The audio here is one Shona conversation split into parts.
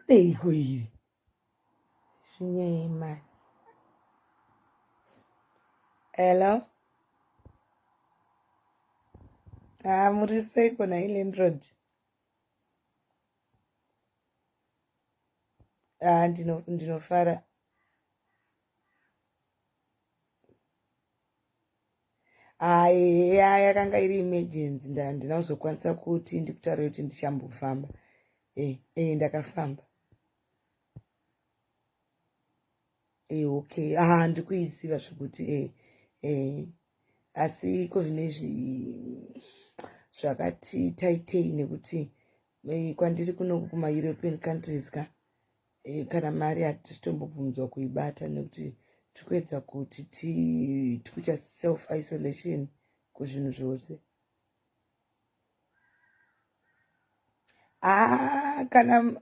deiko iri zvinyaya mari. Hello, muri seiko na Island Road? Ndinofara. Yakanga iri emergency, ndandina kuzokwanisa kuti ndikutaura kuti ndichambofamba. Ndakafamba. Okay. Ndikuiziva zvekuti asi kozvinezvi zvakati taitei nekuti kwandiri kuno kuma European countries kana mari hatitombobvunzwa kuibata nekuti tikuedza kuti tikuita self isolation kuzvinhu zvose. Kana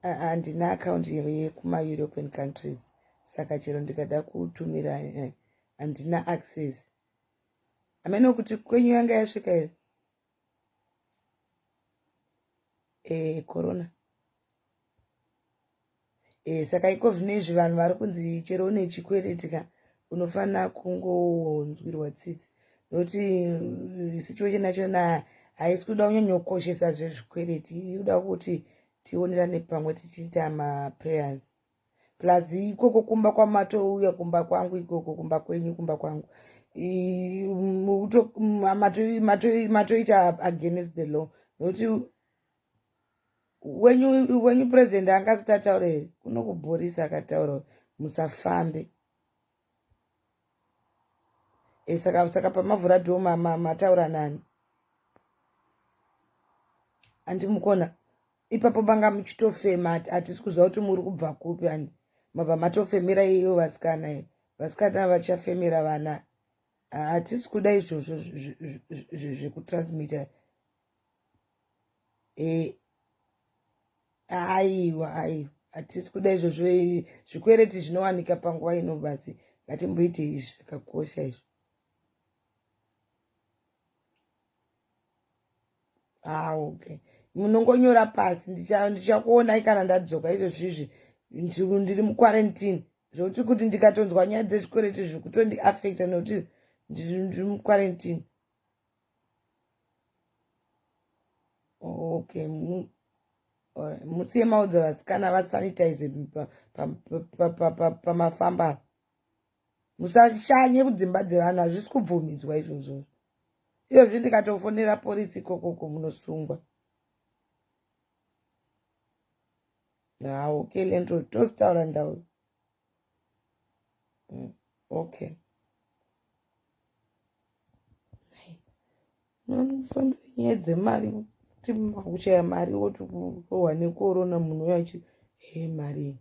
handina account yekuma European countries, saka chero ndikada kutumira handina access. Ameno kuti kwenyu yanga yasvika here corona. Saka iko zvinezvi vanhu vari kunzi chero une chikwereti unofanira kungonzwirwa tsitsi, nokuti situation yacho haisi kuda kunyanyokoshesa zvezvikwereti, inoda kuti tionerane pamwe tichiita maprayers. Plus ikoko kumba kwamatouya kumba kwangu, ikoko kumba kwenyu kumba kwangu, matoita against the law, nokuti wenyu president angazita ataure here, kunokubhorisa akataura musafambe. Saka pamavhura dhoo mataura nani? Handimukona. Ipapo banga muchitofema, hatisi kuziva kuti muri kubva kupi, mabva matofemera iyo vasikana. Vasikana vachafemera vana. Hatisi kuda izvozvo zvekutransmita. Aiwa, hatisi kuda izvozvo. Zvikwereti zvinowanika panguva ino, basi ngatimboite izvi zvakakosha izvo. Okay. Munongonyora pasi, ndichakuonai kana ndadzoka izvozvizvi ndiri muquarantine, zvokuti kuti ndikatonzwa nyaya dzezvikwereti zvikutondiafecta nokuti ndiri muquarantine. Okay. Musiye maudza vasikana vasanitize pamafamba. Musashanye kudzimba dzevanhu, hazvisi kubvumidzwa izvozvo. Iyozvi ndikatofonera polisi ikoko munosungwa. Okay, lento tositaura ndau. Okay. Nofambira nyaya dzemari, kuti kuchaya mari woti kurohwa nekorona munhu yachi mari.